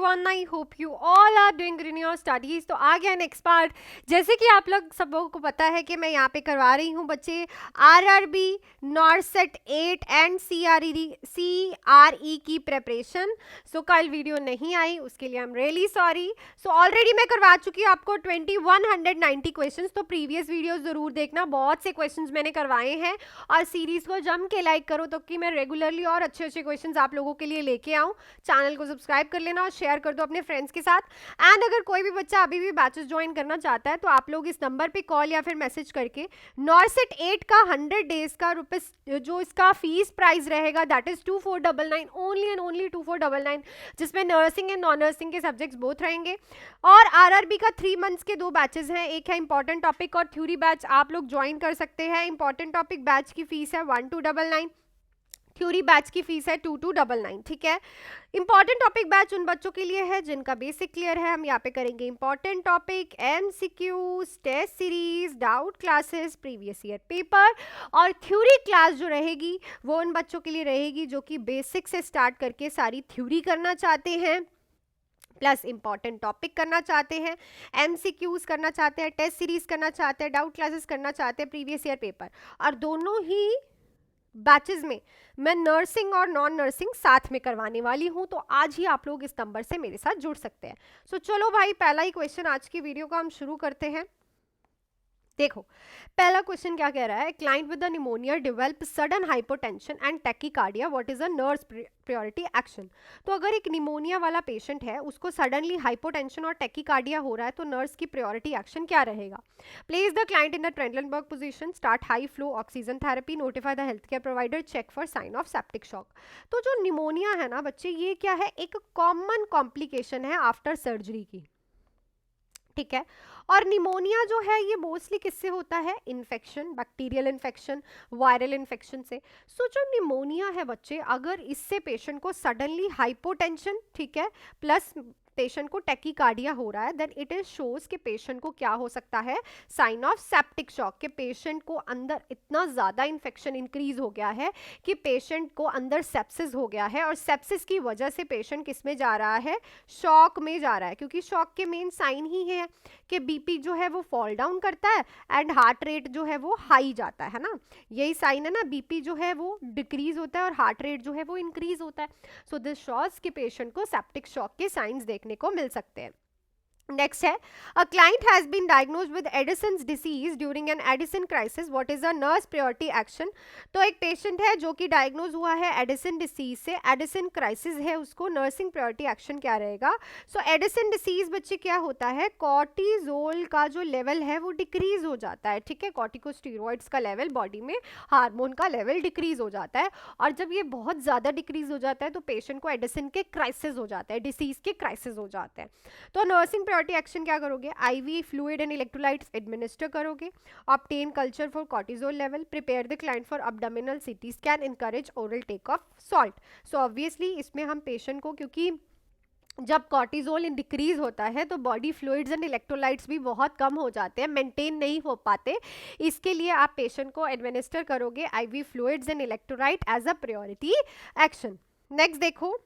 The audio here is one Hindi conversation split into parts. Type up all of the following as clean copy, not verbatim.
everyone, I hope you all are doing good in your studies। तो आ गया नेक्स्ट पार्ट। जैसे कि आप लोग सब लोगों को पता है कि मैं यहाँ पे करवा रही हूँ बच्चे आरआरबी, नॉर्सेट 8 एंड सीआरई की प्रेपरेशन। सो कल वीडियो नहीं आई, उसके लिए I am really sorry. So already मैं करवा चुकी हूँ आपको 2190 क्वेश्चंस, तो प्रीवियस वीडियो ज़रूर देखना, बहुत से क्वेश्चंस मैंने करवाए हैं। और सीरीज़ को जम के लाइक करो तो कि मैं रेगुलरली और अच्छे अच्छे क्वेश्चंस आप लोगों के लिए लेके आऊँ। चैनल को सब्सक्राइब कर लेना और शेयर कर दो अपने फ्रेंड्स के साथ। एंड अगर कोई भी बच्चा अभी भी बैचेस ज्वाइन करना चाहता है तो आप लोग इस नंबर पे कॉल या फिर मैसेज करके नॉर्सेट 8 का 100 डेज का रुपीस जो इसका फीस प्राइस रहेगा that is 2499, only and only 2499, जिसमें नर्सिंग एंड नॉन नर्सिंग के सब्जेक्ट्स बोथ रहेंगे। और आरआरबी का 3 मंथ्स के 2 बैचेस हैं, एक है इंपॉर्टेंट टॉपिक और थ्योरी बैच, आप लोग ज्वाइन कर सकते हैं। इंपॉर्टेंट टॉपिक बैच की फीस है 1299, थ्योरी बैच की फीस है 2299। ठीक है, इंपॉर्टेंट टॉपिक बैच उन बच्चों के लिए है जिनका बेसिक क्लियर है। हम यहाँ पे करेंगे important topic, MCQs, test series, doubt classes, previous year paper. और थ्योरी क्लास जो रहेगी वो उन बच्चों के लिए रहेगी जो कि बेसिक से स्टार्ट करके सारी थ्योरी करना चाहते हैं, प्लस इंपॉर्टेंट टॉपिक करना चाहते हैं, एमसीक्यूज करना चाहते हैं, टेस्ट सीरीज करना चाहते हैं, डाउट क्लासेस करना चाहते हैं, प्रीवियस ईयर पेपर। और दोनों ही बैचेस में मैं नर्सिंग और नॉन नर्सिंग साथ में करवाने वाली हूं, तो आज ही आप लोग इस नंबर से मेरे साथ जुड़ सकते हैं। सो चलो भाई, पहला ही क्वेश्चन आज की वीडियो का हम शुरू करते हैं। देखो पहला क्वेश्चन क्या कह रहा है, client with pneumonia develop sudden hypotension and tachycardia, what is a nurse priority action. तो अगर एक निमोनिया वाला पेशेंट है, उसको सडनली हाइपोटेंशन और टैकीकार्डिया हो रहा है, तो नर्स की प्रायोरिटी एक्शन क्या रहेगा। Place the client in the Trendelenburg position, start high flow oxygen therapy, notify the health care provider, check for sign of septic shock. तो जो निमोनिया है ना बच्चे, ये क्या है, एक कॉमन कॉम्प्लिकेशन है आफ्टर सर्जरी की। ठीक है, और निमोनिया जो है ये मोस्टली किससे होता है, infection, bacterial infection, viral infection से। सो जो निमोनिया है बच्चे, अगर इससे पेशेंट को सडनली हाइपोटेंशन, ठीक है, प्लस पेशेंट को टैकीकार्डिया हो रहा है, देन इट इज शोज कि पेशेंट को क्या हो सकता है, साइन ऑफ सेप्टिक शॉक, के पेशेंट को अंदर इतना ज़्यादा इन्फेक्शन इंक्रीज हो गया है कि पेशेंट को अंदर सेप्सिस हो गया है, और सेप्सिस की वजह से पेशेंट किस में जा रहा है, शॉक में जा रहा है। क्योंकि शॉक के मेन साइन ही है कि बीपी जो है वो फॉल डाउन करता है एंड हार्ट रेट जो है वो हाई जाता है ना, यही साइन है ना, बीपी जो है वो डिक्रीज होता है और हार्ट रेट जो है वो इंक्रीज होता है। सो दिस शॉज के पेशेंट को सेप्टिक शॉक के साइंस देखने को मिल सकते हैं। नेक्स्ट है, a client has been diagnosed with Addison's disease during an Addison crisis, what is a nurse priority action. तो एक पेशेंट है जो कि डायग्नोज हुआ है एडिसन डिसीज से, एडिसन क्राइसिस है, उसको नर्सिंग प्रायोरिटी एक्शन क्या रहेगा। सो एडिसन डिसीज बच्चे क्या होता है, कॉर्टिजोल का जो लेवल है वो डिक्रीज हो जाता है। ठीक है, कॉर्टिकोस्टेरॉइड्स का लेवल बॉडी में, हार्मोन का लेवल डिक्रीज हो जाता है, और जब ये बहुत ज़्यादा डिक्रीज हो जाता है तो पेशेंट को एडिसन के क्राइसिस हो जाता है, डिसीज के क्राइसिस हो जाते हैं। तो नर्सिंग प्रायोरिटी एक्शन क्या करोगे, IV fluid and electrolytes administer करोगे, obtain culture for cortisol level, prepare the client for abdominal CT scan, encourage oral take of salt. So obviously इसमें हम पेशेंट को, क्योंकि जब कॉर्टिजोल डिक्रीज होता है तो बॉडी फ्लूइड्स एंड इलेक्ट्रोलाइट्स भी बहुत कम हो जाते हैं, मेंटेन नहीं हो पाते, इसके लिए आप पेशेंट को एडमिनिस्टर करोगे IV fluids and electrolyte as a priority action. Next देखो,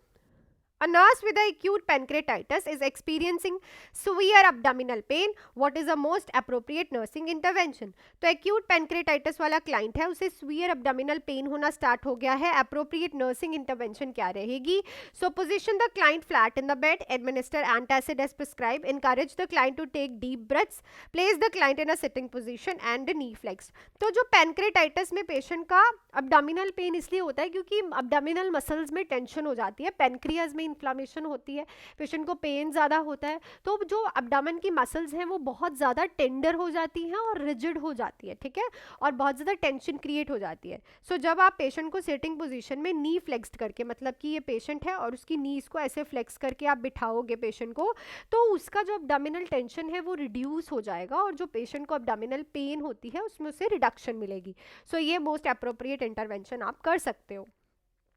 a nurse with acute pancreatitis is experiencing severe abdominal pain, what is the most appropriate nursing intervention। तो acute pancreatitis वाला client है, उसे severe abdominal pain होना start हो गया है, appropriate nursing intervention क्या रहेगी। So position the client flat in the bed, administer antacid as prescribed, encourage the client to take deep breaths, place the client in a sitting position and knee flexed। तो जो pancreatitis में patient का abdominal pain इसलिए होता है क्योंकि abdominal muscles में tension हो जाती है, pancreas में इन्फ्लामेशन होती है, पेशेंट को पेन ज़्यादा होता है, तो जो अब्डामन की मसल्स हैं वो बहुत ज़्यादा टेंडर हो जाती हैं और रिजिड हो जाती है। ठीक है, और बहुत ज़्यादा टेंशन क्रिएट हो जाती है। सो जब आप पेशेंट को सिटिंग पोजीशन में नी फ्लेक्स्ड करके, मतलब कि ये पेशेंट है और उसकी नीज को ऐसे फ्लेक्स करके आप बिठाओगे पेशेंट को, तो उसका जो अब्डामिनल टेंशन है वो रिड्यूस हो जाएगा और जो पेशेंट को अब्डामिनल पेन होती है उसमें उसे रिडक्शन मिलेगी। सो ये मोस्ट अप्रोप्रिएट इंटरवेंशन आप कर सकते हो।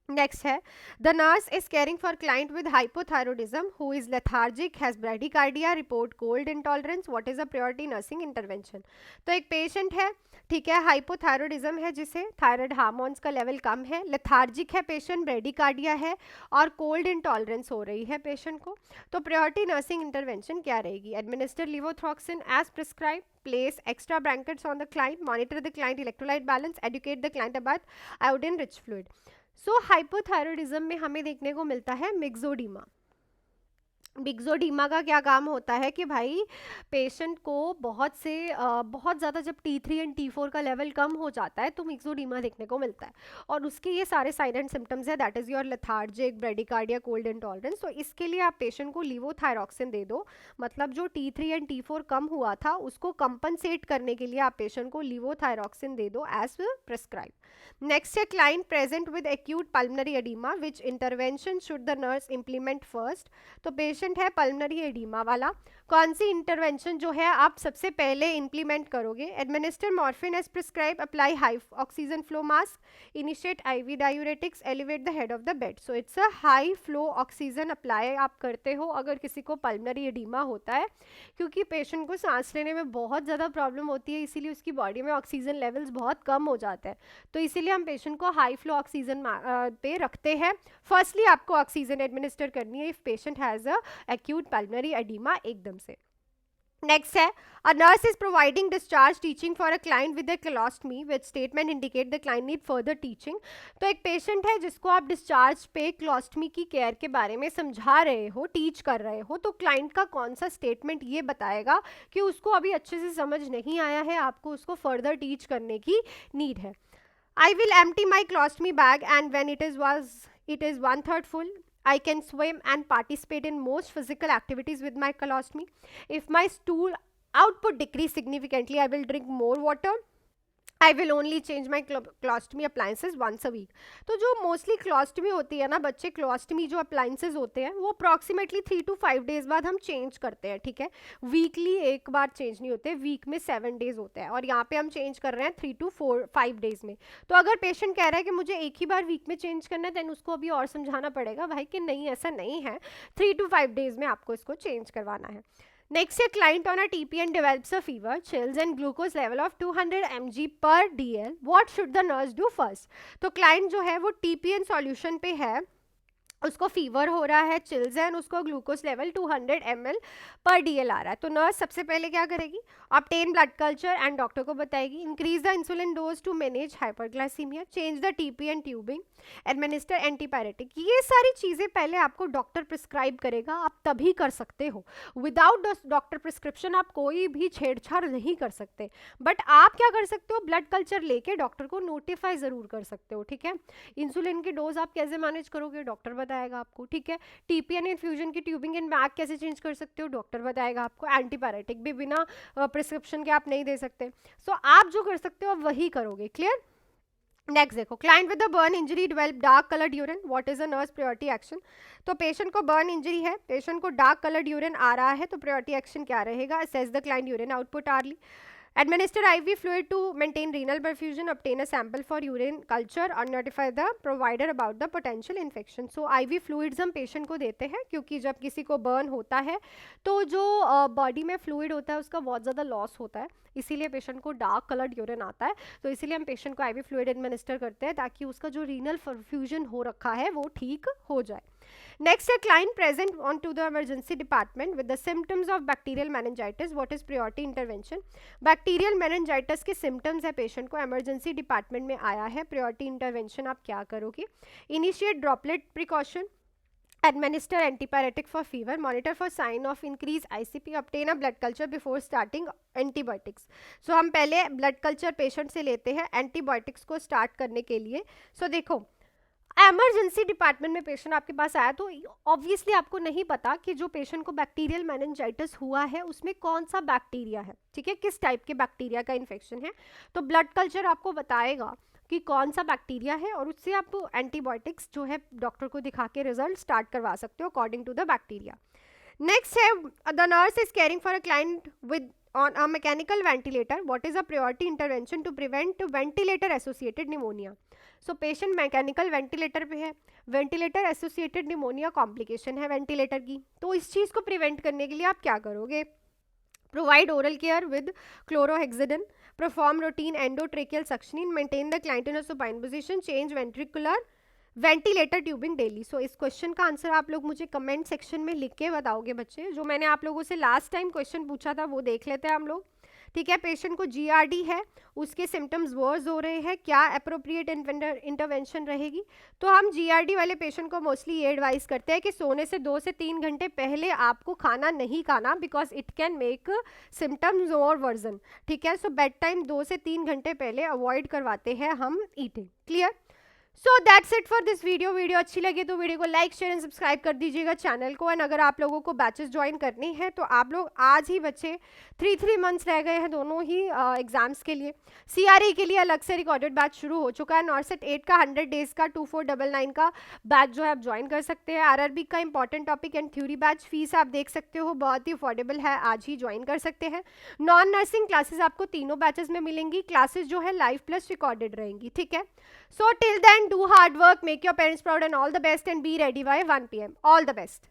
नेक्स्ट है the nurse is caring for client with hypothyroidism who is lethargic has bradycardia report cold intolerance what is a priority nursing intervention. तो एक पेशेंट है, ठीक है, हाइपोथायरॉयडिज्म है जिसे थायराइड हार्मोन्स का लेवल कम है, लेथार्जिक है पेशेंट, ब्रेडिकार्डिया है और कोल्ड इंटॉलरेंस हो रही है पेशेंट को। तो प्रायोरिटी नर्सिंग इंटरवेंशन क्या रहेगी? Administer levothyroxine as prescribe, place extra blankets on the client, monitor the client electrolyte balance, educate the client about iodine rich fluid। So hypothyroidism में हमें देखने को मिलता है मिक्सोडीमा। मिक्सोडीमा का क्या काम होता है कि भाई पेशेंट को बहुत ज़्यादा जब T3 एंड T4 का लेवल कम हो जाता है तो मिक्सोडीमा देखने को मिलता है, और उसके ये सारे साइन एंड सिम्टम्स है, that is your lethargic, bradycardia, cold intolerance. तो इसके लिए आप पेशेंट को लिवोथायरॉक्सिन दे दो, मतलब जो T3 एंड T4 कम हुआ था उसको कंपनसेट करने के लिए आप पेशेंट को लिवोथायरॉक्सिन दे दो एज प्रिस्क्राइब। नेक्स्ट है client present with acute pulmonary oedema, which intervention should the nurse implement first. तो पेशेंट है पल्मनरी एडीमा वाला, कौन सी इंटरवेंशन जो है आप सबसे पहले इंप्लीमेंट करोगे? Administer morphine as prescribe, apply high oxygen flow mask, initiate IV diuretics, elevate the head of the bed. So it's a high flow oxygen apply आप करते हो अगर किसी को पल्मनरी एडीमा होता है, क्योंकि पेशेंट को सांस लेने में बहुत ज़्यादा प्रॉब्लम होती है, इसीलिए उसकी बॉडी में ऑक्सीजन लेवल्स बहुत कम हो जाते हैं। तो इसीलिए हम पेशेंट को हाई फ्लो ऑक्सीजन पे रखते हैं। फर्स्टली आपको ऑक्सीजन एडमिनिस्टर करनी है if patient has a acute pulmonary oedema एकदम से। नेक्स्ट है a nurse is providing discharge teaching for a client with a colostomy with statement indicate the client need further teaching. तो एक पेशेंट है जिसको आप डिस्चार्ज पे क्लोस्टमी की केयर के बारे में समझा रहे हो, टीच कर रहे हो, तो क्लाइंट का कौन सा स्टेटमेंट ये बताएगा कि उसको अभी अच्छे से समझ नहीं आया है, आपको उसको फर्दर टीच करने की नीड है। I will empty my colostomy bag and when it is 1/3 full, I can swim and participate in most physical activities with my colostomy. If my stool output decrease significantly, I will drink more water. I will only change my colostomy appliances once a week. तो जो मोस्टली क्लोस्टमी होती है ना बच्चे, क्लोस्टमी जो अप्लाइंसेज होते हैं वो अप्रॉक्सीमेटली 3 to 5 डेज बाद हम चेंज करते हैं, ठीक है, वीकली एक बार चेंज नहीं होते, वीक में 7 डेज होते हैं, और यहाँ पे हम चेंज कर रहे हैं 3 to 5 डेज में। तो अगर पेशेंट कह रहा है कि मुझे एक ही बार वीक में चेंज करना है, देन उसको अभी और समझाना पड़ेगा भाई कि नहीं ऐसा नहीं है, 3 to 5 डेज में आपको इसको चेंज करवाना है। Next, a client on a TPN develops a fever, chills and glucose level of 200 mg per dl. What should the nurse do first? तो client जो है वो TPN solution पे है, उसको फीवर हो रहा है, चिल्स है, उसको ग्लूकोज लेवल 200 ml पर DL आ रहा है। तो नर्स सबसे पहले क्या करेगी? Obtain blood culture and doctor को बताएगी, increase the insulin dose to manage hyperglycaemia, change the TPN tubing, administer antipyretic. ये सारी चीज़ें पहले आपको डॉक्टर प्रिस्क्राइब करेगा, आप तभी कर सकते हो। विदाउट डॉक्टर प्रिस्क्रिप्शन आप कोई भी छेड़छाड़ नहीं कर सकते, बट आप क्या कर सकते हो? ब्लड कल्चर लेके डॉक्टर को नोटिफाई ज़रूर कर सकते हो, ठीक है। इंसुलिन की डोज आप कैसे मैनेज करोगे? डॉक्टर बताएगा आपको, ठीक है। TPN इन्फ्यूजन की ट्यूबिंग इन बैग कैसे चेंज कर सकते हो? डॉक्टर बताएगा आपको। एंटीपायरेटिक भी बिना प्रिस्क्रिप्शन के आप नहीं दे सकते। सो आप जो कर सकते हो वही करोगे, क्लियर। नेक्स्ट देखो, client with the burn injury develop dark coloured urine, what is a nurse priority action. तो पेशेंट को बर्न इंजरी है, पेशेंट को डार्क कलर्ड यूरिन आ रहा है, तो प्रायोरिटी एक्शन क्या रहेगा? Assess the client urine output early, administer IV fluid to maintain renal perfusion, obtain a sample for urine culture और notify the provider about the potential infection। So IV fluids हम पेशेंट को देते हैं क्योंकि जब किसी को बर्न होता है तो जो बॉडी में फ्लूइड होता है उसका बहुत ज़्यादा लॉस होता है, इसीलिए पेशेंट को डार्क कलर्ड यूरिन आता है। तो इसीलिए हम पेशेंट को IV फ्लूइड एडमिनिस्टर करते हैं ताकि उसका जो रीनल परफ्यूजन हो रखा है वो ठीक हो जाए। Next, a client present onto the emergency department with the symptoms of bacterial meningitis. What is priority intervention? Bacterial meningitis के symptoms है, पेशेंट को emergency department में आया है, priority intervention आप क्या करोगे? Initiate droplet precaution, administer antipyretic for fever, monitor for sign of increased ICP, obtain a blood culture before starting antibiotics। So हम पहले blood culture patient से लेते हैं antibiotics को start करने के लिए। So देखो, एमरजेंसी डिपार्टमेंट में पेशेंट आपके पास आया तो ऑब्वियसली आपको नहीं पता कि जो पेशेंट को बैक्टीरियल मेनिंजाइटिस हुआ है उसमें कौन सा बैक्टीरिया है, ठीक है, किस टाइप के बैक्टीरिया का इन्फेक्शन है। तो ब्लड कल्चर आपको बताएगा कि कौन सा बैक्टीरिया है और उससे आप एंटीबायोटिक्स जो है डॉक्टर को दिखा के रिजल्ट स्टार्ट करवा सकते हो according to the bacteria. Next है the nurse is caring for a client with on a mechanical ventilator, what is a priority intervention to prevent ventilator associated pneumonia? So patient mechanical ventilator पे है, वेंटिलेटर एसोसिएटेड निमोनिया कॉम्प्लिकेशन है वेंटिलेटर की, तो इस चीज़ को प्रिवेंट करने के लिए आप क्या करोगे? Provide oral care with chlorhexidine, perform routine endotracheal suctioning, maintain the client in a supine position, change ventricular ventilator tubing daily. So इस क्वेश्चन का आंसर आप लोग मुझे कमेंट सेक्शन में लिख के बताओगे बच्चे। जो मैंने आप लोगों से लास्ट टाइम क्वेश्चन पूछा था वो देख लेते हैं हम लोग, ठीक है। पेशेंट को जीआरडी है, उसके सिम्टम्स वर्स हो रहे हैं, क्या अप्रोप्रिएट इंटरवेंशन रहेगी? तो हम जीआरडी वाले पेशेंट को मोस्टली ये एडवाइस करते हैं कि सोने से 2 से 3 घंटे पहले आपको खाना नहीं खाना, because it can make symptoms और वर्जन, ठीक है। सो बेड टाइम 2 से 3 घंटे पहले अवॉइड करवाते हैं हम eating, clear. So that's it for this video. Video अच्छी लगी तो वीडियो को लाइक शेयर एंड सब्सक्राइब कर दीजिएगा चैनल को। एंड अगर आप लोगों को बैचेस ज्वाइन करनी है तो आप लोग आज ही, बच्चे 3 मंथ्स रह गए हैं दोनों ही एग्जाम्स के लिए। सीआरई के लिए अलग से रिकॉर्डेड बैच शुरू हो चुका है, नॉर्सेट 8 का 100 डेज का 2499 का बैच जो है आप ज्वाइन कर सकते हैं। आरआरबी का important topic and theory batch, fees आप देख सकते हो बहुत ही अफोर्डेबल है, आज ही ज्वाइन कर सकते हैं। नॉन नर्सिंग क्लासेस आपको तीनों बैचेस में मिलेंगी, क्लासेस जो है लाइव प्लस रिकॉर्डेड रहेंगी, ठीक है। So till then, do hard work, make your parents proud and all the best, and be ready by 1 PM. All the best.